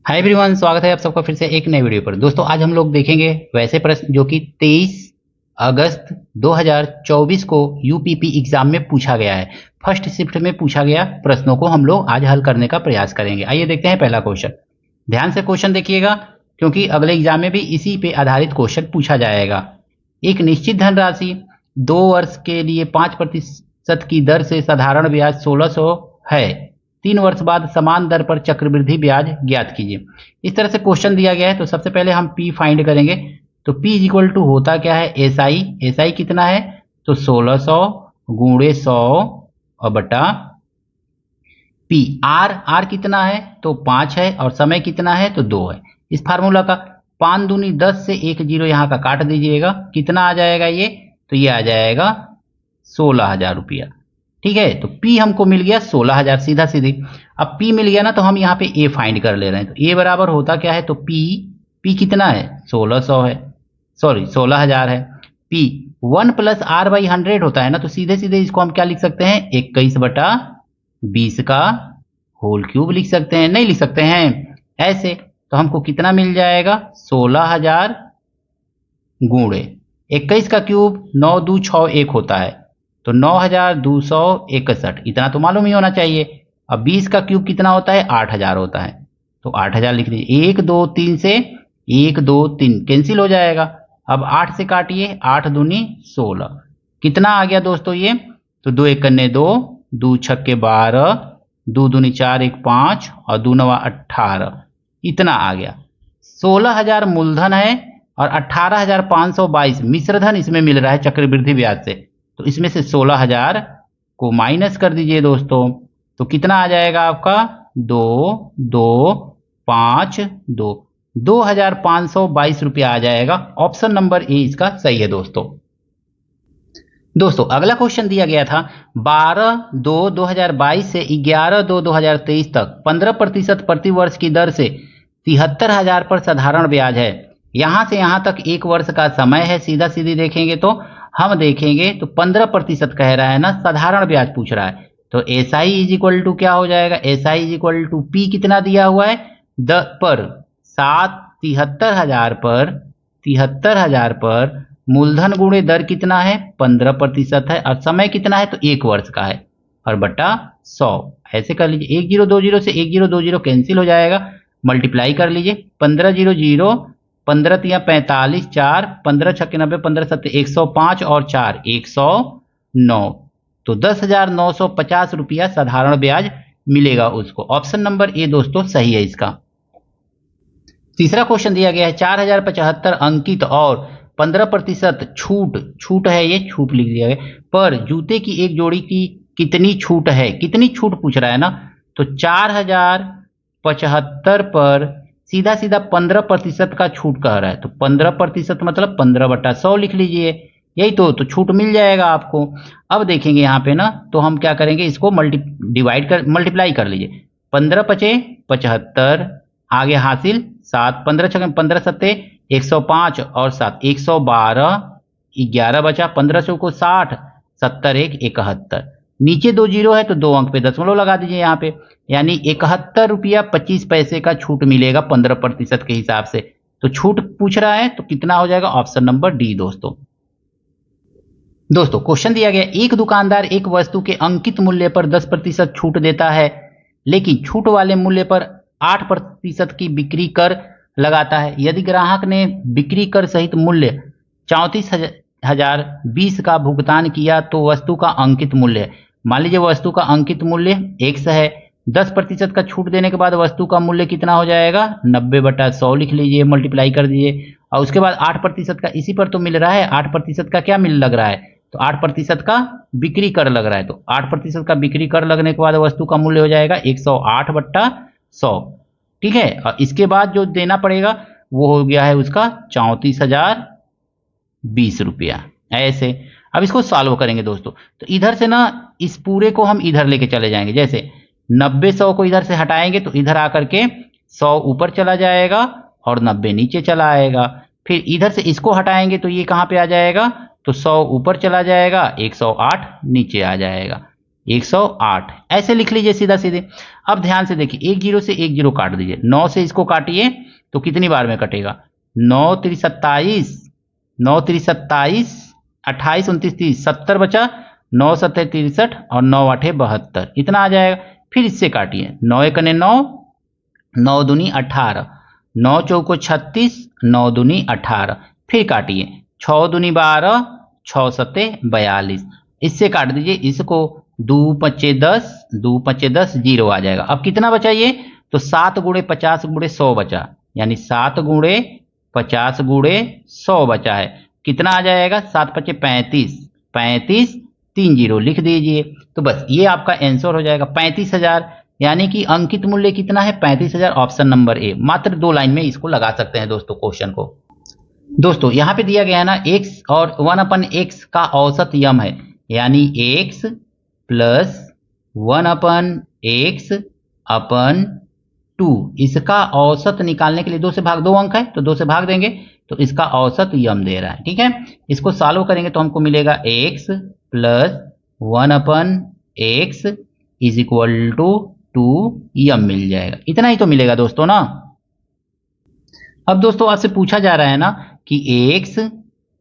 Hi everyone, स्वागत है आप सबका फिर से एक नए वीडियो पर। दोस्तों आज हम लोग देखेंगे वैसे प्रश्न जो कि 23 अगस्त 2024 को यूपीपी एग्जाम में पूछा गया है। फर्स्ट शिफ्ट में पूछा गया प्रश्नों को हम लोग आज हल करने का प्रयास करेंगे। आइए देखते हैं पहला क्वेश्चन। ध्यान से क्वेश्चन देखिएगा क्योंकि अगले एग्जाम में भी इसी पे आधारित क्वेश्चन पूछा जाएगा। एक निश्चित धनराशि 2 वर्ष के लिए 5% की दर से साधारण ब्याज 1600 है। 3 वर्ष बाद समान दर पर चक्रवृद्धि ब्याज ज्ञात कीजिए। इस तरह से क्वेश्चन दिया गया है तो सबसे पहले हम पी फाइंड करेंगे। तो पी इज इक्वल टू होता क्या है, एसआई कितना है तो 1600 गुणे 100 और बटा पी। आर कितना है तो 5 है और समय कितना है तो 2 है। इस फार्मूला का 5 दूनी 10 से एक जीरो यहाँ का काट दीजिएगा, कितना आ जाएगा ये तो ये आ जाएगा 16,000 रुपया। ठीक है, तो P हमको मिल गया 16,000 सीधा सीधी। अब P मिल गया ना तो हम यहाँ पे A फाइंड कर ले रहे हैं। तो A बराबर होता क्या है तो P कितना है 1600 है, सॉरी 16,000 है। P 1 प्लस R बाई 100 होता है ना, तो सीधे सीधे इसको हम क्या लिख सकते हैं 21 बटा 20 का होल क्यूब लिख सकते हैं। नहीं लिख सकते हैं ऐसे, तो हमको कितना मिल जाएगा 16,000 गुणे 21 का क्यूब 9 2 6 1 होता है तो 9,261, इतना तो मालूम ही होना चाहिए। अब 20 का क्यूब कितना होता है 8,000 होता है तो 8,000 लिख लीजिए। 1 2 3 से 1 2 3 कैंसिल हो जाएगा। अब 8 से काटिए, 8 दूनी 16, कितना आ गया दोस्तों ये तो 2 एक कन्ने 2, 2 छक्के 12, 2 दूनी 4 1 5 और 2 नवा 18, इतना आ गया। 16,000 मूलधन है और 18,522 मिश्रधन इसमें मिल रहा है चक्रवृद्धि ब्याज से। तो इसमें से 16,000 को माइनस कर दीजिए दोस्तों, तो कितना आ जाएगा आपका 2 2 5 2 2,522 रुपया आ जाएगा। ऑप्शन नंबर ए इसका सही है दोस्तों अगला क्वेश्चन दिया गया था 12/2/2022 से 11/2/2023 तक 15% प्रति वर्ष की दर से 73,000 पर साधारण ब्याज है। यहां से यहां तक एक वर्ष का समय है। सीधा सीधी देखेंगे तो हम देखेंगे तो 15% कह रहा है ना, साधारण ब्याज पूछ रहा है। तो S I is equal to क्या हो जाएगा, S I is equal to P कितना दिया हुआ है पर 73,000 पर मूलधन गुणे दर कितना है 15% है और समय कितना है तो एक वर्ष का है और बटा 100। ऐसे कर लीजिए, 1020 से 1020 कैंसिल हो जाएगा, मल्टीप्लाई कर लीजिए। 1500 15 तिया 45 4 15 छक्के 90 15 सत्ते 105 और 4 109, तो 10,950 रुपया साधारण ब्याज मिलेगा उसको। ऑप्शन नंबर ए दोस्तों सही है इसका। तीसरा क्वेश्चन दिया गया है 4,075 अंकित और 15% छूट है, ये छूट लिख दिया गया पर जूते की एक जोड़ी की कितनी छूट है, कितनी छूट पूछ रहा है ना। तो 4,075 पर सीधा सीधा 15% का छूट कह रहा है तो 15% मतलब 15/100 लिख लीजिए, यही तो छूट मिल जाएगा आपको। अब देखेंगे यहाँ पे ना तो हम क्या करेंगे, इसको मल्टीप्लाई कर लीजिए। 15 पचे 75, आगे हासिल 7, 15 छक्के 15 सत्ते 105 और 7 112, 11 बचा, 1500 को 60, 70 1 71, नीचे 2 जीरो है तो 2 अंक पे दशमलव लगा दीजिए यहाँ पे, यानी 71 रुपया 25 पैसे का छूट मिलेगा 15% के हिसाब से। तो छूट पूछ रहा है तो कितना हो जाएगा, ऑप्शन नंबर डी दोस्तों क्वेश्चन दिया गया एक दुकानदार एक वस्तु के अंकित मूल्य पर 10% छूट देता है लेकिन छूट वाले मूल्य पर 8% की बिक्री कर लगाता है। यदि ग्राहक ने बिक्री कर सहित मूल्य 34,020 का भुगतान किया तो वस्तु का अंकित मूल्य, मान लीजिए वस्तु का अंकित मूल्य X है, 10% का छूट देने के बाद वस्तु का मूल्य कितना हो जाएगा 90/100 लिख लीजिए, मल्टीप्लाई कर दीजिए और उसके बाद 8% का इसी पर तो मिल रहा है, 8% का क्या मिल लग रहा है तो 8% का बिक्री कर लग रहा है। तो 8% का बिक्री कर लगने के बाद वस्तु का मूल्य हो जाएगा 108/100। ठीक है, और इसके बाद जो देना पड़ेगा वो हो गया है उसका 34,020 रुपया। ऐसे अब इसको सॉल्व करेंगे दोस्तों, तो इधर से ना इस पूरे को हम इधर लेके चले जाएंगे। जैसे 90 को इधर से हटाएंगे तो इधर आकर के 100 ऊपर चला जाएगा और 90 नीचे चला आएगा। फिर इधर से इसको हटाएंगे तो ये कहाँ पे आ जाएगा तो 100 ऊपर चला जाएगा, 108 नीचे आ जाएगा। 108 ऐसे लिख लीजिए सीधा सीधे। अब ध्यान से देखिए, एक जीरो से एक जीरो काट दीजिए, 9 से इसको काटिए तो कितनी बार में कटेगा, 9 3 27, 9 3 27, 28 29 30, 70 बचा, 9 7 63 और 9 8 72, इतना आ जाएगा। फिर इससे काटिए, 9 1 9, 9 दूनी 18, 9 चौको 36, 9 दूनी 18, फिर काटिए, 6 दूनी 12, 6 सत्ते 42, इससे काट दीजिए इसको, 2 5 10, 2 5 10, जीरो आ जाएगा। अब कितना बचा ये, तो 7 गुणे 50 गुणे 100 बचा, यानी 7 गुणे 50 गुणे 100 बचा है, कितना आ जाएगा, 7 5 35, 35 3 जीरो लिख दीजिए। तो बस ये आपका आंसर हो जाएगा 35,000, यानी कि अंकित मूल्य कितना है, 35,000, ऑप्शन नंबर ए। मात्र 2 लाइन में इसको लगा सकते हैं दोस्तों क्वेश्चन को। दोस्तों यहाँ पे दिया गया है ना, x और 1/x का औसत यम है, यानी x प्लस 1/x अपन 2, इसका औसत निकालने के लिए 2 से भाग, 2 अंक है तो 2 से भाग देंगे तो इसका औसत यम दे रहा है। ठीक है, इसको सॉल्व करेंगे तो हमको मिलेगा x plus 1/x is equal to 2 यम मिल जाएगा। इतना ही तो मिलेगा दोस्तों ना। अब दोस्तों आपसे पूछा जा रहा है ना कि x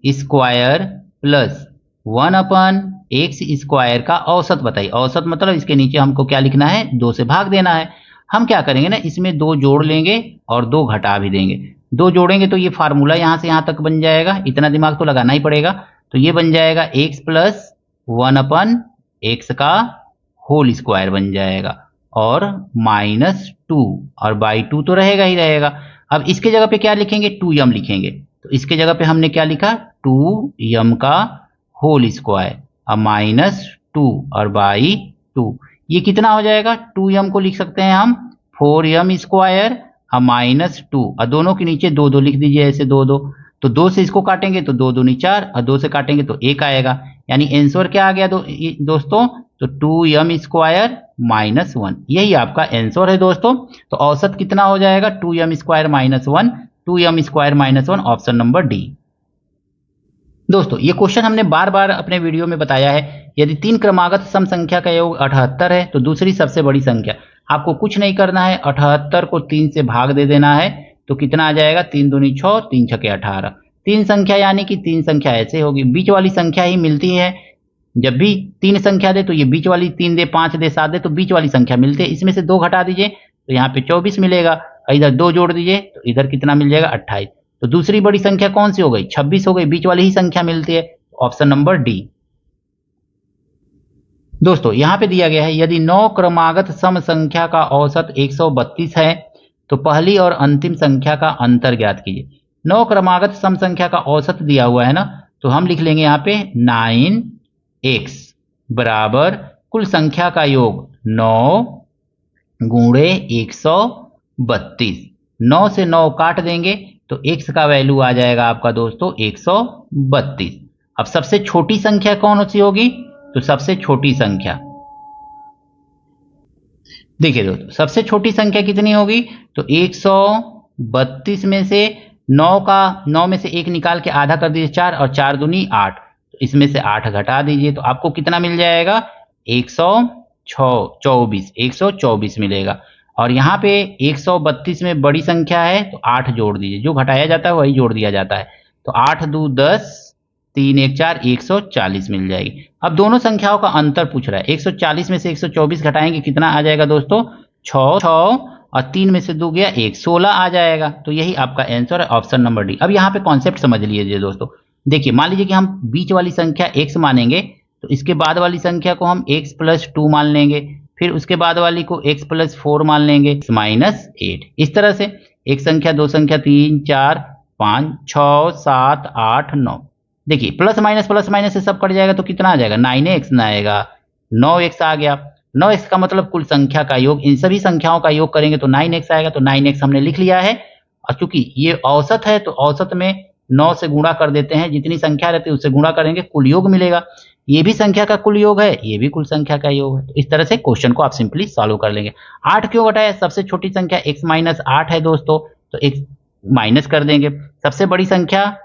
square plus 1/x square का औसत बताइए। औसत मतलब इसके नीचे हमको क्या लिखना है, 2 से भाग देना है। हम क्या करेंगे ना, इसमें 2 जोड़ लेंगे और 2 घटा भी देंगे। 2 जोड़ेंगे तो ये फार्मूला यहाँ से यहाँ तक बन जाएगा, इतना दिमाग तो लगाना ही पड़ेगा। तो ये बन जाएगा x प्लस 1/x का होल स्क्वायर बन जाएगा, और -2, और बाई 2 तो रहेगा ही रहेगा। अब इसके जगह पे क्या लिखेंगे, 2m लिखेंगे। तो इसके जगह पे हमने क्या लिखा, 2m का होल स्क्वायर, अब -2 और बाई 2, ये कितना हो जाएगा, 2m को लिख सकते हैं हम 4m स्क्वायर और -2, और दोनों के नीचे 2 2 लिख दीजिए, ऐसे 2 2, तो 2 से इसको काटेंगे तो 2 दूनी 4, और 2 से काटेंगे तो 1 आएगा। यानी आंसर क्या आ गया दोस्तों, तो 2m स्क्वायर -1, यही आपका आंसर है दोस्तों। तो औसत कितना हो जाएगा, 2m square -1, 2m square -1, option number D. दोस्तों ये क्वेश्चन हमने बार बार अपने वीडियो में बताया है। यदि 3 क्रमागत सम संख्या का योग 78 है तो दूसरी सबसे बड़ी संख्या, आपको कुछ नहीं करना है, 78 को 3 से भाग दे देना है तो कितना आ जाएगा, 3 दूनी 6, 3 छके 18। 3 संख्या यानी कि 3 संख्या ऐसे होगी, बीच वाली संख्या ही मिलती है। जब भी 3 संख्या दे तो ये बीच वाली 3 दे, 5 दे, 7 दे तो बीच वाली संख्या मिलती है। इसमें से 2 घटा दीजिए तो यहाँ पे 24 मिलेगा, इधर 2 जोड़ दीजिए तो इधर कितना मिल जाएगा, 28। तो दूसरी बड़ी संख्या कौन सी हो गई, 26 हो गई, बीच वाली ही संख्या मिलती है, ऑप्शन नंबर डी। दोस्तों यहां पे दिया गया है, यदि 9 क्रमागत सम संख्या का औसत 132 है तो पहली और अंतिम संख्या का अंतर ज्ञात कीजिए। 9 क्रमागत सम संख्या का औसत दिया हुआ है ना, तो हम लिख लेंगे यहाँ पे 9x बराबर कुल संख्या का योग 9 गुणे 132। 9 से 9 काट देंगे तो x का वैल्यू आ जाएगा आपका दोस्तों 132। अब सबसे छोटी संख्या कौन सी होगी, तो सबसे छोटी संख्या देखिए दोस्तों, सबसे छोटी संख्या कितनी होगी, तो 132 में से 9 में से 1 निकाल के आधा कर दीजिए 4, और 4 दूनी 8, तो इसमें से 8 घटा दीजिए तो आपको कितना मिल जाएगा, 124 मिलेगा। और यहाँ पे 132 में बड़ी संख्या है तो 8 जोड़ दीजिए, जो घटाया जाता है वही जोड़ दिया जाता है। तो 8 2 10, 3 1 4, 140 मिल जाएगी। अब दोनों संख्याओं का अंतर पूछ रहा है, 140 में से 124 घटाएंगे कितना आ जाएगा दोस्तों, 6, और 3 में से 2 गया 1, 16 आ जाएगा। तो यही आपका आंसर है, ऑप्शन नंबर डी। अब यहाँ पे कॉन्सेप्ट समझ लीजिए दोस्तों। देखिए मान लीजिए कि हम बीच वाली संख्या x मानेंगे तो इसके बाद वाली संख्या को हम x प्लस 2 मान लेंगे, फिर उसके बाद वाली को x प्लस 4 मान लेंगे, -8। इस तरह से एक संख्या, दो संख्या, 3 4 5 6 7 8 9। देखिए प्लस माइनस से सब कट जाएगा तो कितना आ जाएगा, 9x ना आएगा, 9x आ गया। 9x का मतलब कुल संख्या का योग, इन सभी संख्याओं का योग करेंगे तो 9x आएगा। तो 9x हमने लिख लिया है। और चूंकि ये औसत है तो औसत में 9 से गुणा कर देते हैं, जितनी संख्या रहती है उससे गुणा करेंगे, कुल योग मिलेगा। ये भी संख्या का कुल योग है, ये भी कुल संख्या का योग है। तो इस तरह से क्वेश्चन को आप सिंपली सॉल्व कर लेंगे। 8 क्यों घटाया, सबसे छोटी संख्या x माइनस 8 है दोस्तों, तो x माइनस कर देंगे। सबसे बड़ी संख्या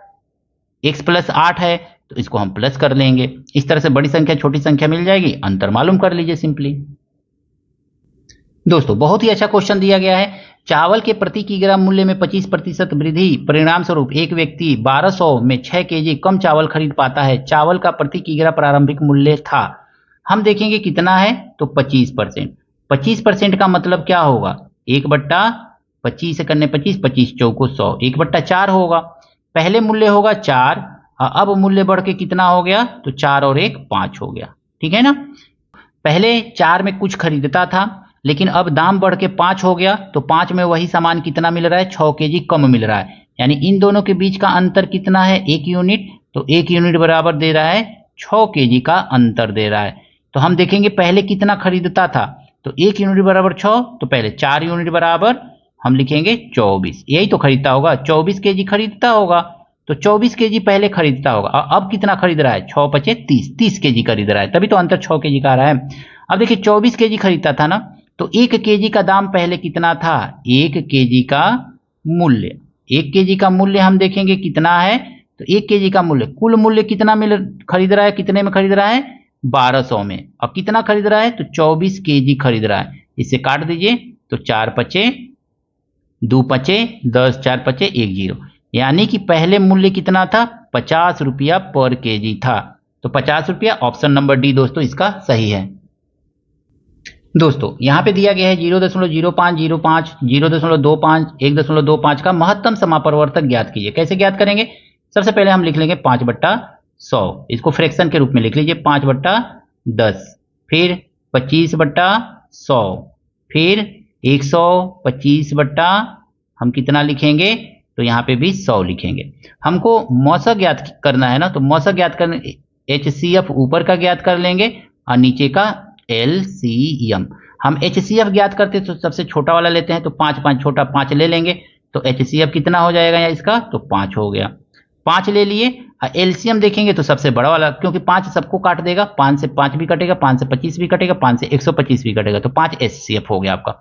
x प्लस 8 है तो इसको हम प्लस कर लेंगे। इस तरह से बड़ी संख्या छोटी संख्या मिल जाएगी, अंतर मालूम कर लीजिए सिंपली। दोस्तों बहुत ही अच्छा क्वेश्चन दिया गया है। चावल के प्रति किलोग्राम मूल्य में 25% वृद्धि परिणाम स्वरूप एक व्यक्ति 1200 में 6 केजी कम चावल खरीद पाता है। चावल का प्रति किलोग्राम प्रारंभिक मूल्य था, हम देखेंगे कितना है, तो 25%। 25% का मतलब क्या होगा, 1/25 करने 25, 25 चौको 100, 1/4 होगा। पहले मूल्य होगा 4, अब मूल्य बढ़ के कितना हो गया, तो 4 और 1 5 हो गया, ठीक है ना। पहले 4 में कुछ खरीदता था, लेकिन अब दाम बढ़ के 5 हो गया, तो 5 में वही सामान कितना मिल रहा है, 6 केजी कम मिल रहा है। यानी इन दोनों के बीच का अंतर कितना है, 1 यूनिट। तो 1 यूनिट बराबर दे रहा है 6 केजी का अंतर दे रहा है। तो हम देखेंगे पहले कितना खरीदता था, तो 1 यूनिट बराबर 6, तो पहले 4 यूनिट बराबर हम लिखेंगे 24, यही तो खरीदता होगा, 24 केजी खरीदता होगा। तो 24 केजी पहले खरीदता होगा, अब कितना खरीद रहा है, 6 पचे 30, 30 केजी खरीद रहा है, तभी तो अंतर 6 केजी का आ रहा है। अब देखिए 24 केजी खरीदता था ना, तो 1 केजी का दाम पहले कितना था, 1 केजी का मूल्य, 1 केजी का मूल्य हम देखेंगे कितना है, तो 1 केजी का मूल्य, कुल मूल्य कितना मिल खरीद रहा है, कितने में खरीद रहा है, 1200 में। अब कितना खरीद रहा है, तो 24 केजी खरीद रहा है। इसे काट दीजिए, तो 4 पचे 2 पचे 10, 4 पचे 1 0, यानी कि पहले मूल्य कितना था, 50 रुपया पर केजी था। तो 50 रुपया, ऑप्शन नंबर डी दोस्तों इसका सही है। दोस्तों यहाँ पे दिया गया है 0.0505, 0.25, 1.25 का महत्तम समापरिवर्तक ज्ञात कीजिए। कैसे ज्ञात करेंगे, सबसे पहले हम लिख लेंगे 5/100, इसको फ्रैक्शन के रूप में लिख लीजिए 5/10, फिर 25/100, फिर 125 हम कितना लिखेंगे, तो यहाँ पे भी 100 लिखेंगे। हमको मौसक ज्ञात करना है ना, तो मौसक ज्ञात करने HCF ऊपर का ज्ञात कर लेंगे और नीचे का LCM। हम HCF ज्ञात करते तो सबसे छोटा वाला लेते हैं, तो 5 5 छोटा 5 ले लेंगे, तो HCF कितना हो जाएगा या इसका, तो 5 हो गया, 5 ले लिए। LCM देखेंगे तो सबसे बड़ा वाला, क्योंकि 5 सबको काट देगा, 5 से 5 भी कटेगा, 5 से 25 भी कटेगा, 5 से 125 भी कटेगा, तो 5 HCF हो गया आपका।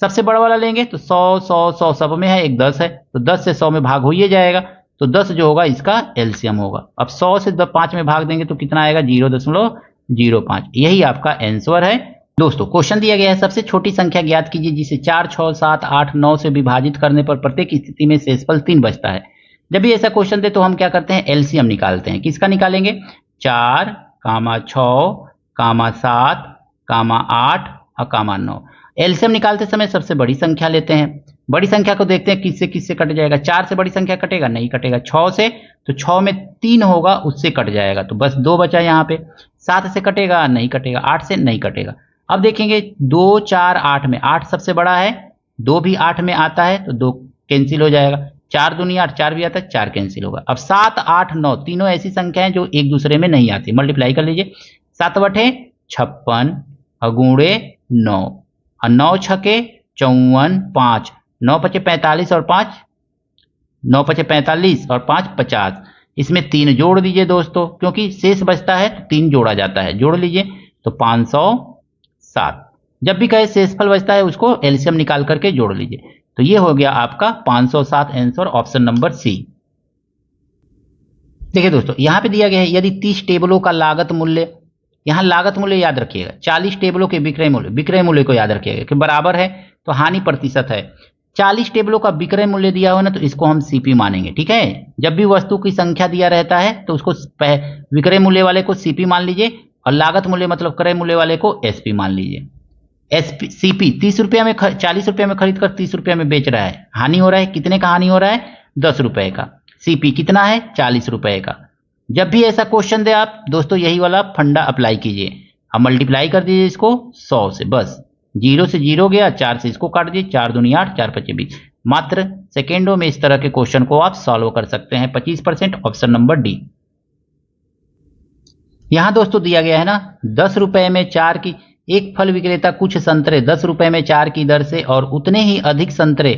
सबसे बड़ा वाला लेंगे तो 100 100 100 सब में है, एक 10 है, तो 10 से 100 में भाग हो ही जाएगा, तो 10 जो होगा इसका LCM होगा। अब 100 से 5 में भाग देंगे तो कितना आएगा, 0.05, यही आपका आंसर है। दोस्तों क्वेश्चन दिया गया है, सबसे छोटी संख्या ज्ञात कीजिए जिसे 4 6 7 8 9 से विभाजित करने पर प्रत्येक स्थिति में शेषफल 3 बचता है। जब भी ऐसा क्वेश्चन दे तो हम क्या करते हैं, LCM निकालते हैं। किसका निकालेंगे, 4, 6, 7, 8 और 9। LCM निकालते समय सबसे बड़ी संख्या लेते हैं, बड़ी संख्या को देखते हैं किससे किससे कट जाएगा। 4 से बड़ी संख्या कटेगा, नहीं कटेगा। 6 से, तो 6 में 3 होगा, उससे कट जाएगा, तो बस 2 बचा यहाँ पे। 7 से कटेगा, नहीं कटेगा। 8 से नहीं कटेगा। अब देखेंगे 2 4 8 में 8 सबसे बड़ा है, 2 भी 8 में आता है, तो 2 कैंसिल हो जाएगा। 4 दूनी 8, 4 भी आता है, 4 कैंसिल होगा। अब 7 8 9 तीनों ऐसी संख्या है जो एक दूसरे में नहीं आती, मल्टीप्लाई कर लीजिए। 7 बटे 56 अगुणे 9 और 9 छके 54, 5 9 पचे 45 और 5 9 पचे 45 और 5 50। इसमें 3 जोड़ दीजिए दोस्तों, क्योंकि शेष बचता है तो 3 जोड़ा जाता है, जोड़ लीजिए तो 507। जब भी कहे शेषफल बचता है उसको LCM निकाल करके जोड़ लीजिए। तो ये हो गया आपका 507 आंसर, ऑप्शन नंबर सी। देखिए दोस्तों यहाँ पे दिया गया है, यदि 30 टेबलों का लागत मूल्य, यहाँ लागत मूल्य याद रखिएगा, 40 टेबलों के विक्रय मूल्य को याद रखिएगा कि बराबर है तो हानि प्रतिशत है। 40 टेबलों का विक्रय मूल्य दिया हो ना, तो इसको हम CP मानेंगे, ठीक है। जब भी वस्तु की संख्या दिया रहता है तो उसको विक्रय मूल्य वाले को CP मान लीजिए और लागत मूल्य मतलब क्रय मूल्य वाले को SP मान लीजिए। CP 30 रुपया में 40 रुपये में खरीद कर 30 रुपये में बेच रहा है, हानि हो रहा है, कितने का हानि हो रहा है, 10 रुपये का। CP कितना है, 40 रुपये का। जब भी ऐसा क्वेश्चन दे आप दोस्तों, यही वाला फंडा अप्लाई कीजिए, अब मल्टीप्लाई कर दीजिए इसको 100 से, बस 0 से 0 गया, 4 से इसको काट दीजिए, 4 दूनी 8, 4 पचे 20। मात्र सेकेंडों में इस तरह के क्वेश्चन को आप सॉल्व कर सकते हैं। 25%, ऑप्शन नंबर डी। यहां दोस्तों दिया गया है ना, 10 रुपए में 4 की, एक फल विक्रेता कुछ संतरे 10 रुपए में 4 की दर से और उतने ही अधिक संतरे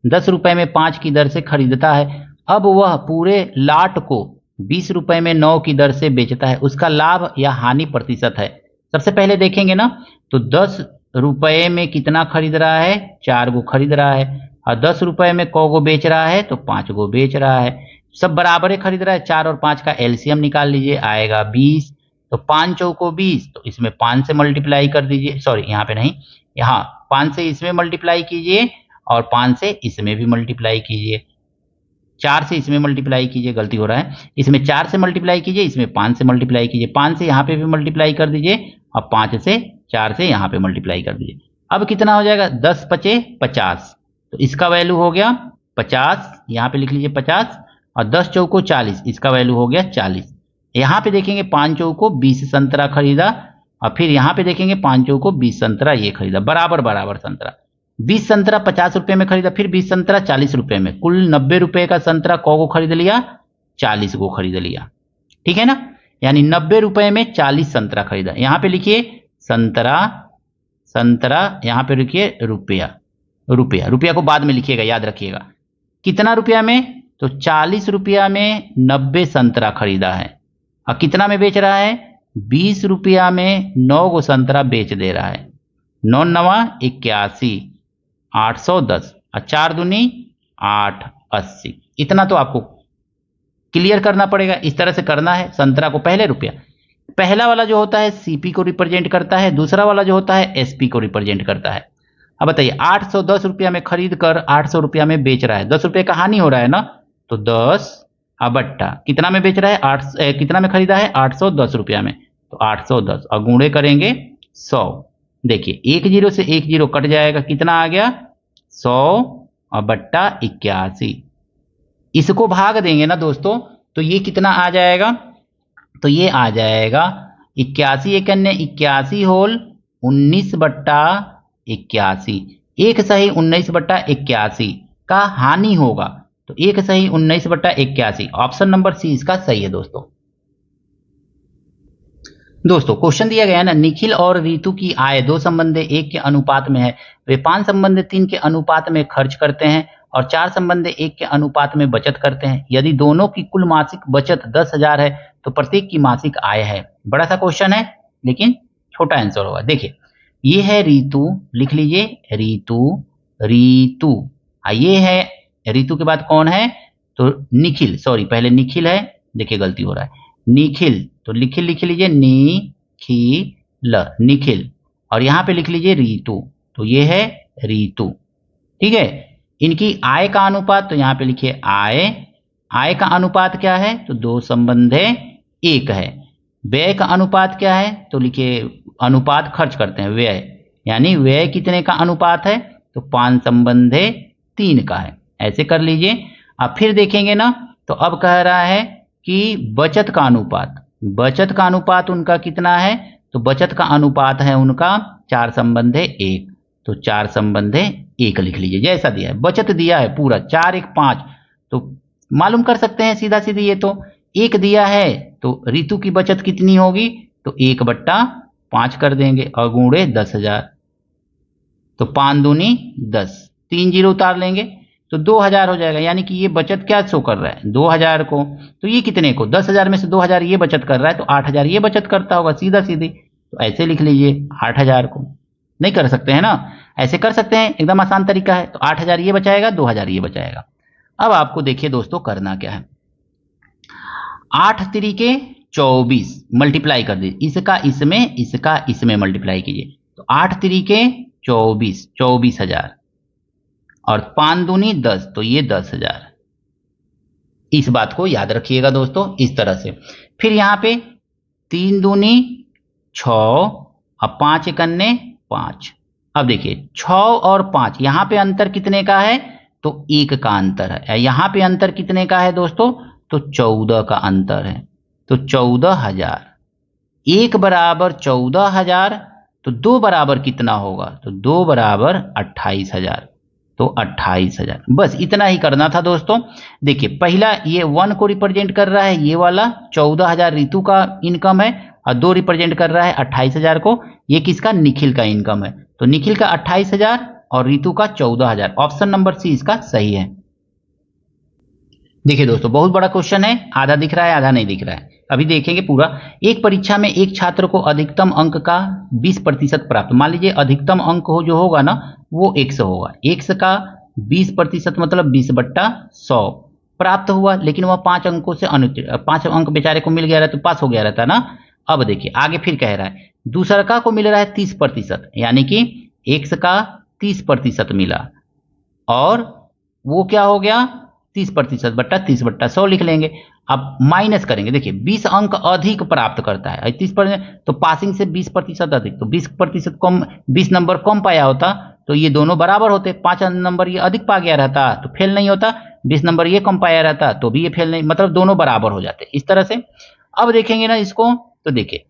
10 रुपए में 5 की दर से खरीदता है। अब वह पूरे लाट को 20 रुपए में 9 की दर से बेचता है, उसका लाभ या हानि प्रतिशत है। सबसे पहले देखेंगे ना, तो 10 रुपए में कितना खरीद रहा है, 4 गो खरीद रहा है, और 10 रुपए में क गो बेच रहा है, तो 5 गो बेच रहा है। सब बराबर है खरीद रहा है। 4 और 5 का एलसीएम निकाल लीजिए, आएगा 20। तो 5 चौको 20, तो इसमें 5 से मल्टीप्लाई कर दीजिए, सॉरी यहाँ पे नहीं, यहाँ 5 से इसमें मल्टीप्लाई कीजिए और 5 से इसमें भी मल्टीप्लाई कीजिए। 4 से इसमें मल्टीप्लाई कीजिए, गलती हो रहा है, इसमें 4 से मल्टीप्लाई कीजिए, इसमें 5 से मल्टीप्लाई कीजिए, 5 से यहाँ पे भी मल्टीप्लाई कर दीजिए और 5 से 4 से यहाँ पे मल्टीप्लाई कर दीजिए। अब कितना हो जाएगा, 10 पचे 50, तो इसका वैल्यू हो गया 50, यहाँ पे लिख लीजिए 50, और 10 चौको 40, इसका वैल्यू हो गया 40। यहाँ पे देखेंगे 5 चौको 20 संतरा खरीदा, और फिर यहाँ पे देखेंगे 5 चौको 20 संतरा ये खरीदा, बराबर बराबर संतरा। 20 संतरा 50 रुपए में खरीदा, फिर 20 संतरा 40 रुपए में, कुल 90 रुपए का संतरा को खरीद लिया, 40 को खरीद लिया, ठीक है ना। यानी 90 रुपए में 40 संतरा खरीदा। यहाँ पे लिखिए संतरा, संतरा, यहाँ पे लिखिए रुपया, रुपया, रुपया को बाद में लिखिएगा, याद रखिएगा। कितना रुपया में, तो 40 रुपया में 90 संतरा खरीदा है, और कितना में बेच रहा है, 20 रुपया में 9 गो संतरा बेच दे रहा है। 9 नवा 81, 810, और 4 दूनी 8, 80। इतना तो आपको क्लियर करना पड़ेगा, इस तरह से करना है। संतरा को पहले रुपया, पहला वाला जो होता है सीपी को रिप्रेजेंट करता है, दूसरा वाला जो होता है एसपी को रिप्रेजेंट करता है। अब बताइए 810 रुपया में खरीद कर 800 रुपया में बेच रहा है, 10 रुपये का हानि हो रहा है ना, तो 10 बट्टा कितना में बेच रहा है, 8 कितना में खरीदा है, 810 रुपया में, तो 810 और गुणे करेंगे 100। देखिए 1 जीरो से 1 जीरो कट जाएगा, कितना आ गया 100 और बट्टा 81। इसको भाग देंगे ना दोस्तों, तो ये कितना आ जाएगा, तो ये आ जाएगा 81 एकन्ने 81 होल 19 बट्टा 81। एक सही 19 बट्टा 81 का हानि होगा, तो एक सही 19 बट्टा 81, ऑप्शन नंबर सी इसका सही है दोस्तों। दोस्तों क्वेश्चन दिया गया है ना, निखिल और रीतू की आय 2 संबंधे 1 के अनुपात में है, वे 5 संबंधे 3 के अनुपात में खर्च करते हैं और 4 संबंधे 1 के अनुपात में बचत करते हैं। यदि दोनों की कुल मासिक बचत 10,000 है तो प्रत्येक की मासिक आय है। बड़ा सा क्वेश्चन है लेकिन छोटा आंसर होगा। देखिए ये है रीतू, लिख लीजिए रीतू, रीतू, ये है रीतू के बाद कौन है, तो निखिल, सॉरी पहले निखिल है, देखिए गलती हो रहा है, निखिल, तो लिख लीजिए निखिल, निखिल, और यहाँ पे लिख लीजिए रीतू, तो ये है रीतू, ठीक है। इनकी आय का अनुपात, तो यहाँ पे लिखिए आय, आय का अनुपात क्या है, तो 2 संबंधे 1 है। व्यय का अनुपात क्या है, तो लिखिए अनुपात खर्च करते हैं व्यय, यानी व्यय कितने का अनुपात है, तो 5 संबंधे 3 का है, ऐसे कर लीजिए। अब फिर देखेंगे ना, तो अब कह रहा है कि बचत का अनुपात, बचत का अनुपात उनका कितना है, तो बचत का अनुपात है उनका 4 संबंधे 1, तो 4 संबंधे 1 लिख लीजिए, जैसा दिया है, बचत दिया है पूरा 4 1 5, तो मालूम कर सकते हैं सीधा सीधी, ये तो 1 दिया है, तो रीतू की बचत कितनी होगी, तो 1 बट्टा 5 कर देंगे और गुणे 10,000, तो 5 दूनी 10, 3 जीरो उतार लेंगे तो 2,000 हो जाएगा। यानी कि ये बचत क्या शो कर रहा है, 2,000 को, तो ये कितने को, 10,000 में से 2,000 ये बचत कर रहा है, तो 8,000 ये बचत करता होगा सीधा सीधी, तो ऐसे लिख लीजिए 8,000 को। नहीं कर सकते हैं ना, ऐसे कर सकते हैं, एकदम आसान तरीका है। तो 8,000 ये बचाएगा, 2,000 ये बचाएगा। अब आपको देखिए दोस्तों करना क्या है, 8 तिरिके 24 मल्टीप्लाई कर दीजिए, इसका इसमें मल्टीप्लाई कीजिए, तो 8 तिरिके 24, 24,000 और 5 दूनी 10, तो ये 10,000। इस बात को याद रखिएगा दोस्तों, इस तरह से। फिर यहाँ पे 3 दूनी 6 और 5 एकन्ने 5। अब देखिए 6 और 5, यहाँ पे अंतर कितने का है, तो 1 का अंतर है। यहाँ पे अंतर कितने का है दोस्तों, तो 14 का अंतर है, तो 14,000। 1 बराबर 14,000, तो 2 बराबर कितना होगा, तो 2 बराबर 28,000, तो 28,000। बस इतना ही करना था दोस्तों। देखिए पहला ये 1 को रिप्रेजेंट कर रहा है, ये वाला 14,000 रीतू का इनकम है, और 2 रिप्रेजेंट कर रहा है 28,000 को, ये किसका, निखिल का इनकम है। तो निखिल का 28,000 और रीतू का 14,000, ऑप्शन नंबर सी इसका सही है। देखिए दोस्तों बहुत बड़ा क्वेश्चन है, आधा दिख रहा है आधा नहीं दिख रहा है, अभी देखेंगे पूरा। एक परीक्षा में एक छात्र को अधिकतम अंक का 20% प्राप्त, मान लीजिए अधिकतम अंक हो जो होगा ना वो 100 होगा, 100 का 20% मतलब 20/100, प्राप्त हुआ, लेकिन वह 5 अंकों से 5 अंक बेचारे को मिल गया रहता तो पास हो गया रहता ना। अब देखिए आगे फिर कह रहा है दूसरा को मिल रहा है 30%, यानी कि x का 30% मिला, और वो क्या हो गया 30% बट्टा 30/100 लिख लेंगे। अब माइनस करेंगे, देखिए 20 अंक अधिक प्राप्त करता है 30%, तो पासिंग से 20% अधिक, तो 20% कम, 20 नंबर कम पाया होता तो ये दोनों बराबर होते, 5 नंबर ये अधिक पा गया रहता तो फेल नहीं होता, 20 नंबर ये कम पाया रहता तो भी ये फेल नहीं, मतलब दोनों बराबर हो जाते इस तरह से। अब देखेंगे ना इसको, तो देखिए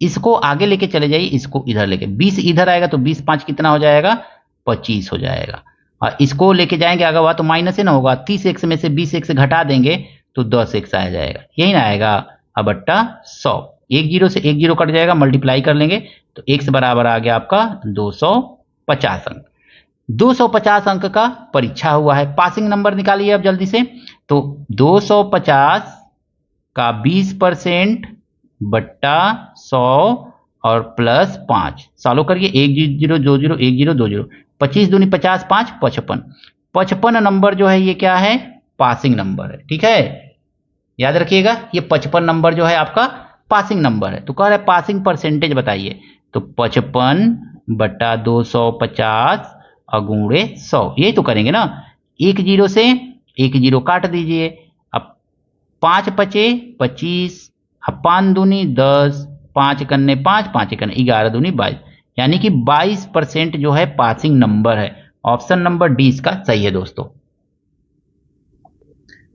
इसको आगे लेके चले जाइए, इसको इधर लेके 20 इधर आएगा तो 20 5 कितना हो जाएगा 25 हो जाएगा, और इसको लेके जाएंगे आगे हुआ तो माइनस ही ना होगा, 30x में से 20x घटा देंगे तो 10x आ जाएगा, यही ना आएगा। अब बट्टा 100, एक जीरो से एक जीरो कट जाएगा, मल्टीप्लाई कर लेंगे तो x बराबर आ गया आपका 250 अंक। 250 अंक का परीक्षा हुआ है, पासिंग नंबर निकालिए अब जल्दी से। तो 250 का 20% बट्टा 100 और प्लस 5, सॉल्व करिए, 1 0 2 0 1 0 2 0, 25 दूनी 50 5 55, 55 नंबर जो है ये क्या है पासिंग नंबर है, ठीक है, याद रखिएगा ये 55 नंबर जो है आपका पासिंग नंबर है। तो कह रहा है पासिंग परसेंटेज बताइए, तो 55 बट्टा 250 अगुणे 100, यही तो करेंगे ना, 1 0 से 1 0 काट दीजिए, अब 5 पचे 25, अब 5 दूनी 10, 5 कन्ने 5, 5 कन्ने 11 दूनी 22, यानी कि 22% जो है पासिंग नंबर है। ऑप्शन नंबर डी इसका सही है दोस्तों।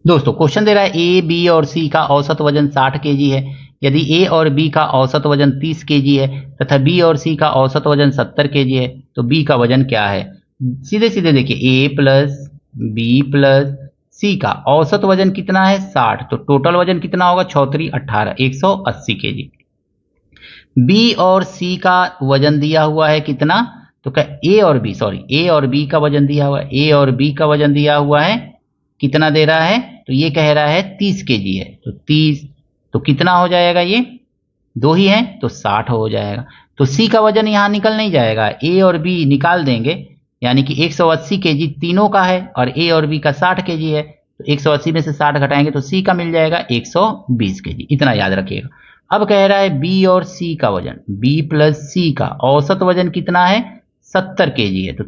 दोस्तों क्वेश्चन दे रहा है ए बी और सी का औसत वजन 60 केजी है, यदि ए और बी का औसत वजन 30 केजी है तथा बी और सी का औसत वजन 70 केजी है, तो बी का वजन क्या है। सीधे सीधे देखिए ए प्लस बी प्लस सी का औसत वजन कितना है 60, तो टोटल वजन कितना होगा 6 18 180 केजी। बी और सी का वजन दिया हुआ है कितना, तो क्या ए और बी का वजन दिया हुआ है, ए और बी का वजन दिया हुआ है कितना दे रहा है, तो ये कह रहा है 30 केजी है, तो 30 तो कितना हो जाएगा, ये दो ही है तो 60 हो जाएगा। तो सी का वजन यहां निकल नहीं जाएगा, ए और बी निकाल देंगे, यानी कि 180 केजी तीनों का है और ए और बी का 60 केजी है, तो 180 में से 60 घटाएंगे तो सी का मिल जाएगा 120 केजी, इतना याद रखिएगा। अब कह रहा है बी और सी का वजन, बी प्लस सी का औसत वजन कितना है 70 केजी है, तो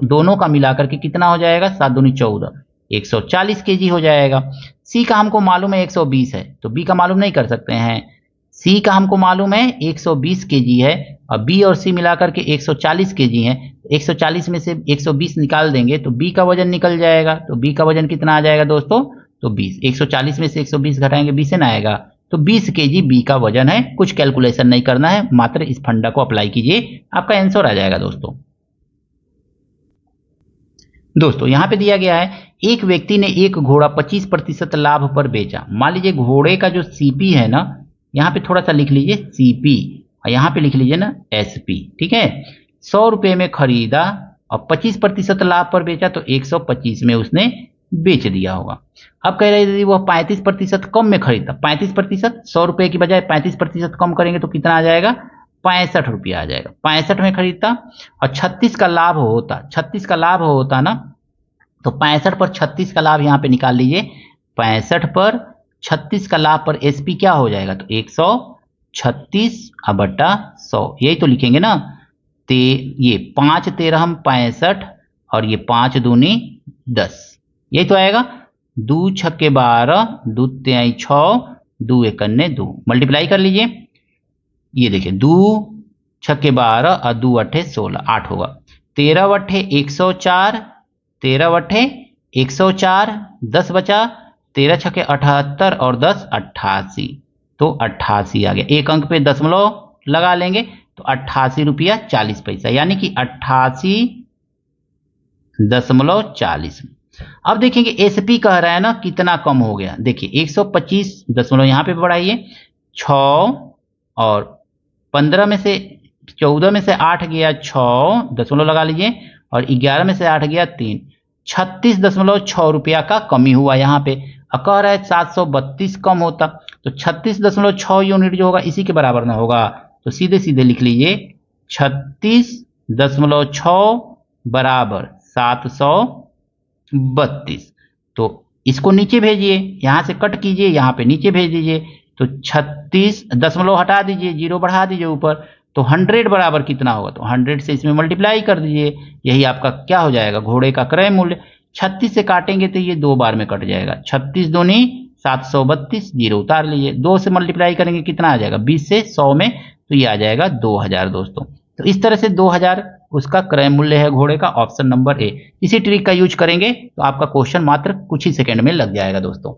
दोनों का मिलाकर के कितना हो जाएगा 7 दूनी 14 140 केजी हो जाएगा। सी का हमको मालूम है 120 है, तो बी का मालूम नहीं कर सकते हैं, सी का हमको मालूम है 120 केजी है और बी और सी मिलाकर के 140 केजी है, 140 में से 120 निकाल देंगे तो बी का वजन निकल जाएगा, तो बी का वजन कितना आ जाएगा दोस्तों, तो 20, 140 में से 120 घटाएंगे 20 से ना आएगा, तो 20 केजी बी का वजन है। कुछ कैलकुलेशन नहीं करना है, मात्र इस फंडा को अप्लाई कीजिए, आपका आंसर आ जाएगा दोस्तों। दोस्तों यहां पे दिया गया है एक व्यक्ति ने एक घोड़ा 25% लाभ पर बेचा, मान लीजिए घोड़े का जो सीपी है ना, यहाँ पे थोड़ा सा लिख लीजिए सीपी और यहाँ पे लिख लीजिए ना एसपी, ठीक है, 100 रुपये में खरीदा और 25% लाभ पर बेचा, तो 125 में उसने बेच दिया होगा। अब कह रहे यदि वह 35% कम में खरीदता, 35% 100 रुपये की बजाय 35% कम करेंगे तो कितना आ जाएगा 65 रुपया आ जाएगा, 65 में खरीदता और 36 का लाभ होता, 36 का लाभ होता ना, तो 65 पर 36 का लाभ यहाँ पे निकाल लीजिए, 65 पर 36 का लाभ पर एसपी क्या हो जाएगा, तो 136 बटा 100, यही तो लिखेंगे ना, ये 5 13 65 और ये 5 दूनी 10, यही तो आएगा, 2 छक्के 12, 2 तिहाई 6, 2 एकन्ने 2, मल्टीप्लाई कर लीजिए, ये देखिए 2 छक्के 12 और 2 अट्ठे 16, 8 होगा, 13 अट्ठे 104, 13 अट्ठे 104, 10 बचा, 13 छक्के 78 और 10 88, तो 88 आ गया, एक अंक पे दशमलव लगा लेंगे तो 88 रुपया 40 पैसा, यानी कि 88.40। अब देखेंगे एसपी कह रहा है ना कितना कम हो गया, देखिए 125 दशमलव यहाँ पे बढ़ाइए, 6 और 15 में से 14 में से 8 गया 6 दशमलव लगा लीजिए और 11 में से 8 गया 3, 36.6 रुपया का कमी हुआ यहाँ पे। कह रहा है 732 कम होता, तो 36.6 यूनिट जो होगा इसी के बराबर ना होगा, तो सीधे सीधे लिख लीजिए 36.6 बराबर 732, तो इसको नीचे भेजिए, यहां से कट कीजिए, यहां पे नीचे भेज दीजिए, तो 36 दशमलव हटा दीजिए, 0 बढ़ा दीजिए ऊपर, तो 100 बराबर कितना होगा, तो 100 से इसमें मल्टीप्लाई कर दीजिए, यही आपका क्या हो जाएगा, घोड़े का क्रय मूल्य। 36 से काटेंगे तो ये 2 बार में कट जाएगा, 36 दूनी 732, 0 उतार लीजिए, 2 से मल्टीप्लाई करेंगे कितना आ जाएगा, 20 से 100 में, तो ये आ जाएगा 2000 दोस्तों। तो इस तरह से 2000 उसका क्रय मूल्य है घोड़े का, ऑप्शन नंबर ए। इसी ट्रिक का यूज करेंगे तो आपका क्वेश्चन मात्र कुछ ही सेकंड में लग जाएगा दोस्तों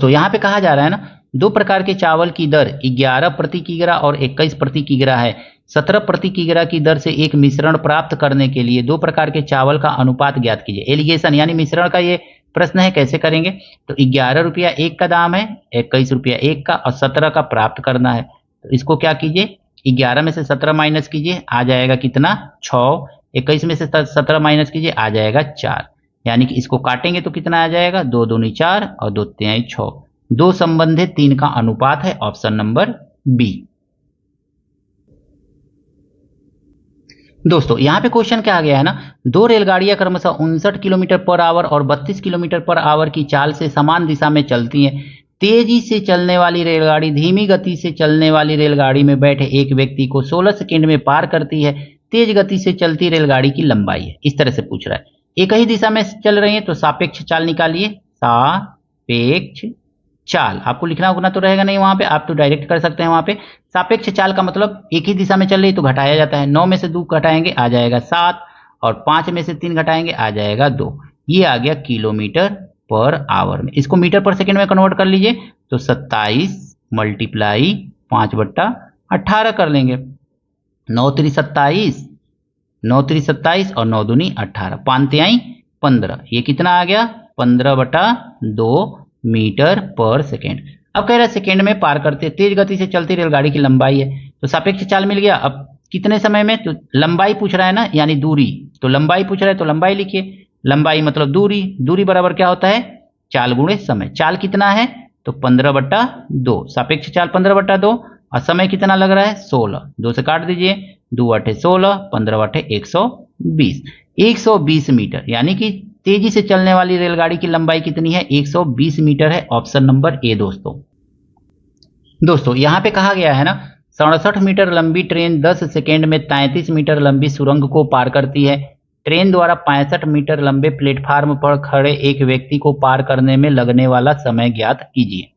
यहां पे कहा जा रहा है ना, 2 प्रकार के चावल की दर 11 प्रति किग्रा और 21 प्रति किग्रा है। 17 प्रति किग्रा की दर से एक मिश्रण प्राप्त करने के लिए 2 प्रकार के चावल का अनुपात ज्ञात कीजिए। एलिगेशन यानी मिश्रण का ये प्रश्न है, कैसे करेंगे, तो 11 रुपया एक का दाम है, 21 रुपया एक का, और 17 का प्राप्त करना है। तो इसको क्या कीजिए, 11 में से 17 माइनस कीजिए, आ जाएगा कितना 6, 21 में से 17 माइनस कीजिए, आ जाएगा 4, यानी कि इसको काटेंगे तो कितना आ जाएगा, 2 दूनी 4 और 2 तिहाई 6, 2 संबंधित 3 का अनुपात है, ऑप्शन नंबर बी। दोस्तों यहां पे क्वेश्चन क्या आ गया है ना, 2 रेलगाड़ियां क्रमशः 59 किलोमीटर पर आवर और 32 किलोमीटर पर आवर की चाल से समान दिशा में चलती हैं। तेजी से चलने वाली रेलगाड़ी धीमी गति से चलने वाली रेलगाड़ी में बैठे एक व्यक्ति को 16 सेकंड में पार करती है। तेज गति से चलती रेलगाड़ी की लंबाई है, इस तरह से पूछ रहा है। एक ही दिशा में चल रही है तो सापेक्ष चाल निकालिए, सापेक्ष चाल आपको लिखना उगना तो रहेगा नहीं वहां पे, आप तो डायरेक्ट कर सकते हैं वहां पे। सापेक्ष चाल का मतलब एक ही दिशा में चल रही तो घटाया जाता है, 9 में से 2 घटाएंगे आ जाएगा 7, और 5 में से 3 घटाएंगे आ जाएगा 2। ये आ गया किलोमीटर पर आवर में। इसको मीटर पर सेकंड में कन्वर्ट कर लीजिए, तो 27 मल्टीप्लाई 5/18 कर लेंगे, 9 3 27, 9 3 27 और 9 दूनी 18, 5 तिहाई 15, ये कितना आ गया 15/2 मीटर पर सेकेंड। अब कह रहा है सेकेंड में पार करते, तेज गति से चलती रेलगाड़ी की लंबाई है, तो सापेक्ष चाल मिल गया। अब कितने समय में, तो लंबाई पूछ रहा है ना, यानी दूरी, तो लंबाई पूछ रहा है तो लंबाई लिखिए, लंबाई मतलब दूरी, दूरी बराबर क्या होता है, चाल गुणे समय। चाल कितना है, तो 15/2, सापेक्ष चाल 15/2, और समय कितना लग रहा है 16, 2 से काट दीजिए, 2 8 16, 15 8 120, 120 मीटर, यानी कि तेजी से चलने वाली रेलगाड़ी की लंबाई कितनी है, 120 मीटर है, ऑप्शन नंबर ए दोस्तों यहां पे कहा गया है ना, 67 मीटर लंबी ट्रेन 10 सेकेंड में 33 मीटर लंबी सुरंग को पार करती है। ट्रेन द्वारा 65 मीटर लंबे प्लेटफार्म पर खड़े एक व्यक्ति को पार करने में लगने वाला समय ज्ञात कीजिए।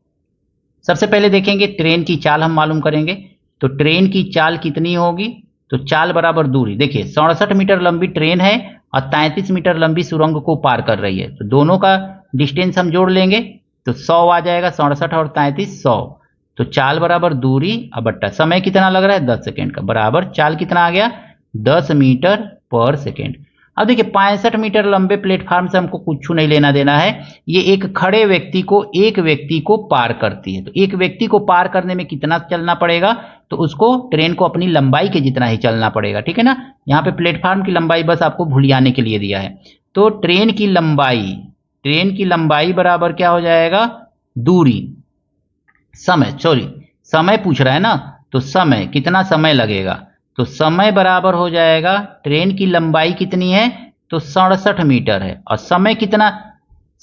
सबसे पहले देखेंगे ट्रेन की चाल हम मालूम करेंगे, तो ट्रेन की चाल कितनी होगी, तो चाल बराबर दूरी, देखिए 67 मीटर लंबी ट्रेन है और 33 मीटर लंबी सुरंग को पार कर रही है, तो दोनों का डिस्टेंस हम जोड़ लेंगे तो 100 आ जाएगा, 67 और 33 100, तो चाल बराबर दूरी अब बट्टा समय कितना लग रहा है 10 सेकेंड का, बराबर चाल कितना आ गया 10 मीटर पर सेकेंड। अब देखिए 65 मीटर लंबे प्लेटफार्म से हमको कुछ नहीं लेना देना है, ये एक खड़े व्यक्ति को पार करती है, तो एक व्यक्ति को पार करने में कितना चलना पड़ेगा, तो उसको ट्रेन को अपनी लंबाई के जितना ही चलना पड़ेगा, ठीक है ना। यहाँ पे प्लेटफार्म की लंबाई बस आपको भुलियाने के लिए दिया है, तो ट्रेन की लंबाई बराबर क्या हो जाएगा, दूरी, समय पूछ रहा है ना, तो समय कितना समय लगेगा, तो समय बराबर हो जाएगा, ट्रेन की लंबाई कितनी है, तो 67 मीटर है, और समय कितना,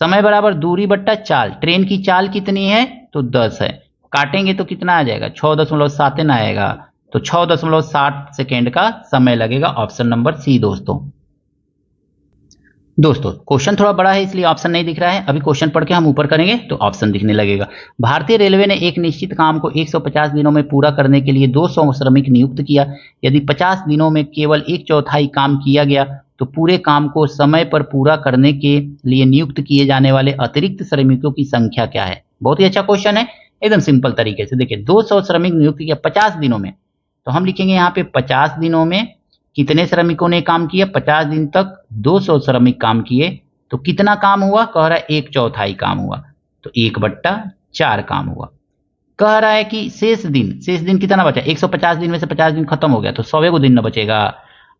समय बराबर दूरी बट्टा चाल, ट्रेन की चाल कितनी है, तो 10 है, काटेंगे तो कितना आ जाएगा 6.7 आएगा, तो 6.7 सेकेंड का समय लगेगा, ऑप्शन नंबर सी दोस्तों क्वेश्चन थोड़ा बड़ा है इसलिए ऑप्शन नहीं दिख रहा है, अभी क्वेश्चन पढ़ के हम ऊपर करेंगे तो ऑप्शन दिखने लगेगा। भारतीय रेलवे ने एक निश्चित काम को 150 दिनों में पूरा करने के लिए 200 श्रमिक नियुक्त किया। यदि 50 दिनों में केवल 1/4 काम किया गया तो पूरे काम को समय पर पूरा करने के लिए नियुक्त किए जाने वाले अतिरिक्त श्रमिकों की संख्या क्या है। बहुत ही अच्छा क्वेश्चन है, एकदम सिंपल तरीके से देखिए 200 श्रमिक नियुक्त किया 50 दिनों में, तो हम लिखेंगे यहाँ पे 50 दिनों में कितने श्रमिकों ने काम किया, 50 दिन तक 200 श्रमिक काम किए, तो कितना काम हुआ, कह रहा है 1/4 काम हुआ, तो 1/4 काम हुआ। कह रहा है कि शेष दिन कितना बचा, 150 दिन में से 50 दिन खत्म हो गया तो 100 दिन न बचेगा।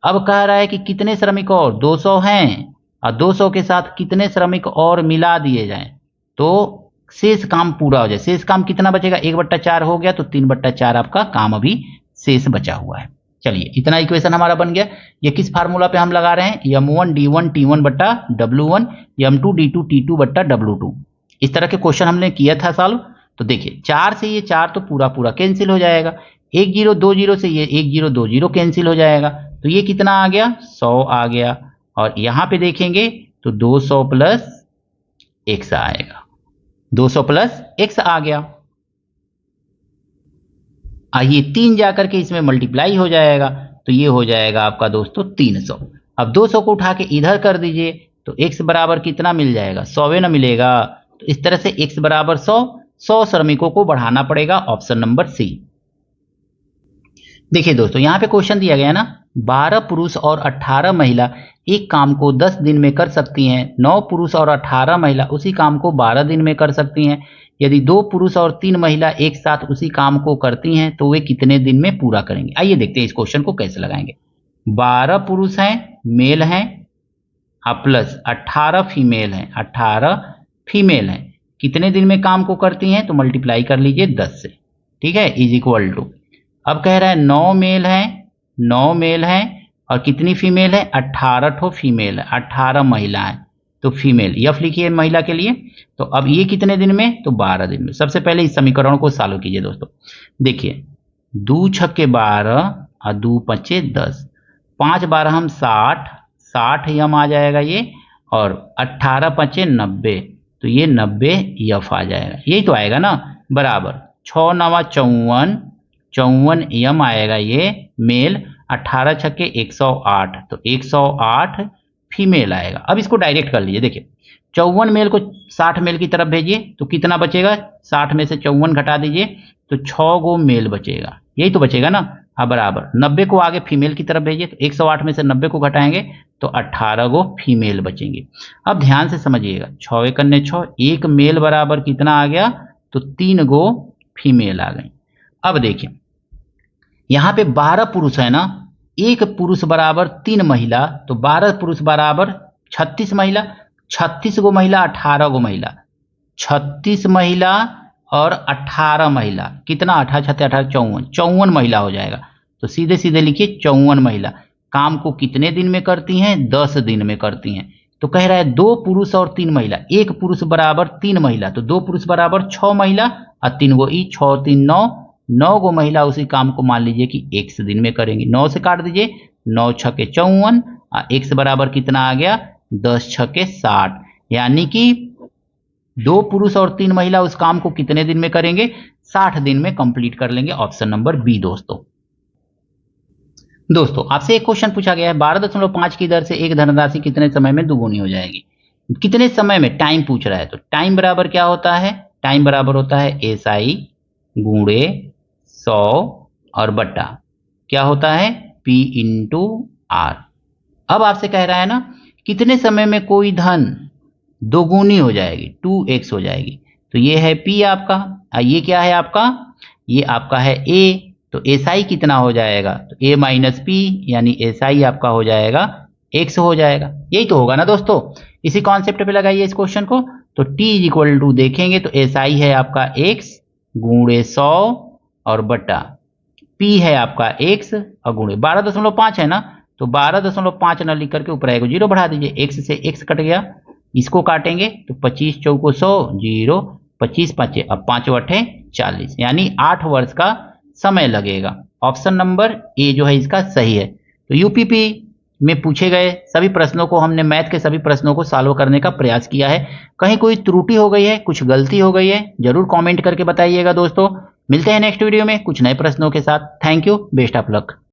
अब कह रहा है कि कितने श्रमिक और 200 हैं, और 200 के साथ कितने श्रमिक और मिला दिए जाएं तो शेष काम पूरा हो जाए। शेष काम कितना बचेगा, 1/4 हो गया, तो 3/4 आपका काम अभी शेष बचा हुआ है। चलिए इतना इक्वेशन हमारा बन गया। ये किस फार्मूला पे हम लगा रहे हैं, m1 d1 t1 बट्टा w1 m2 d2 t2 बट्टा w2। इस तरह के क्वेश्चन हमने किया था सॉल्व। तो देखिए 4 से ये 4 तो पूरा पूरा कैंसिल हो जाएगा, 1 0 2 0 से ये 1 0 2 0 कैंसिल हो जाएगा, तो ये कितना आ गया 100 आ गया। और यहां पे देखेंगे तो 200 प्लस x आएगा, 200 प्लस x आ गया। आइए 3 जाकर के इसमें मल्टीप्लाई हो जाएगा, तो ये हो जाएगा आपका दोस्तों 300। अब 200 को उठा के इधर कर दीजिए तो x बराबर कितना मिल जाएगा, 100 ना मिलेगा। तो इस तरह से x बराबर 100 श्रमिकों को बढ़ाना पड़ेगा, ऑप्शन नंबर सी। देखिए दोस्तों यहाँ पे क्वेश्चन दिया गया ना, 12 पुरुष और 18 महिला एक काम को 10 दिन में कर सकती हैं, 9 पुरुष और 18 महिला उसी काम को 12 दिन में कर सकती हैं। यदि 2 पुरुष और 3 महिला एक साथ उसी काम को करती हैं तो वे कितने दिन में पूरा करेंगे। आइए देखते हैं इस क्वेश्चन को कैसे लगाएंगे। 12 पुरुष हैं, मेल हैं, प्लस 18 फीमेल हैं, 18 फीमेल हैं, कितने दिन में काम को करती हैं, तो मल्टीप्लाई कर लीजिए 10 से, ठीक है, इज इक्वल टू। अब कह रहा है 9 मेल हैं, 9 मेल हैं और कितनी फीमेल है, 18 ठो फीमेल है, 18 महिला है, तो फीमेल यफ लिखिए महिला के लिए। तो अब ये कितने दिन में, तो 12 दिन में। सबसे पहले इस समीकरण को सॉल्व कीजिए दोस्तों। देखिए 2 छक्के 12 और 2 पच्चे 10, 5 12 हम 60 यम आ जाएगा ये, और 18 पच्चे 90, तो ये 90 यफ आ जाएगा, यही तो आएगा ना, बराबर 6 9 54 यम आएगा ये मेल, 18 छक्के 108, तो 108 फीमेल आएगा। अब इसको डायरेक्ट कर लीजिए। देखिए 54 मेल को 60 मेल की तरफ भेजिए तो कितना बचेगा, 60 में से 54 घटा दीजिए तो 6 गो मेल बचेगा, यही तो बचेगा ना। हाँ बराबर 90 को आगे फीमेल की तरफ भेजिए तो 108 में से 90 को घटाएंगे तो 18 गो फीमेल बचेंगे। अब ध्यान से समझिएगा, 6 1 6, एक मेल बराबर कितना आ गया, तो 3 गो फीमेल आ गई। अब देखिए यहाँ पे 12 पुरुष है ना, एक पुरुष बराबर 3 महिला, तो 12 पुरुष बराबर 36 महिला, 36 गो महिला 18 गो महिला, 36 महिला और 18 महिला, कितना 18 छत्ते 18 54 महिला हो जाएगा। तो सीधे सीधे लिखिए 54 महिला काम को कितने दिन में करती हैं, 10 दिन में करती हैं। तो कह रहा है 2 पुरुष और 3 महिला, एक पुरुष बराबर 3 महिला, तो 2 पुरुष बराबर 6 महिला और 3 गो ई, 6 3 9 गो महिला उसी काम को मान लीजिए कि 1 दिन में करेंगी। 9 से काट दीजिए, 9 छक्के 54 और 1 बराबर कितना आ गया, 10 छक्के 60, यानी कि 2 पुरुष और 3 महिला उस काम को कितने दिन में करेंगे, 60 दिन में कंप्लीट कर लेंगे, ऑप्शन नंबर बी दोस्तों। दोस्तों आपसे एक क्वेश्चन पूछा गया है, 12.5 की दर से एक धनराशि कितने समय में दुगुनी हो जाएगी। कितने समय में, टाइम पूछ रहा है, तो टाइम बराबर क्या होता है, टाइम बराबर होता है SI गुणे 100 और बटा क्या होता है P इंटू R। अब आपसे कह रहा है ना कितने समय में कोई धन दोगुनी हो जाएगी, 2x हो जाएगी। तो ये है P आपका, ये क्या है आपका, ये आपका है A, तो SI कितना हो जाएगा, तो A माइनस P, यानी SI आपका हो जाएगा x हो जाएगा, यही तो होगा ना दोस्तों। इसी कॉन्सेप्ट पे लगाइए इस क्वेश्चन को। तो T इक्वल टू देखेंगे तो SI है आपका x गुणे 100 और बटा P है आपका x और गुणे 12.5 है ना, तो 12.5 न लिख करके ऊपर आएगा 0 बढ़ा दीजिए, x से x कट गया, इसको काटेंगे तो 25 चौको 100 0, 25 5 अब 5 8 40, यानी 8 वर्ष का समय लगेगा। ऑप्शन नंबर ए जो है इसका सही है। तो यूपीपी में पूछे गए सभी प्रश्नों को हमने मैथ के सभी प्रश्नों को सॉल्व करने का प्रयास किया है। कहीं कोई त्रुटि हो गई है, कुछ गलती हो गई है, जरूर कमेंट करके बताइएगा दोस्तों। मिलते हैं नेक्स्ट वीडियो में कुछ नए प्रश्नों के साथ। Thank you, best of luck.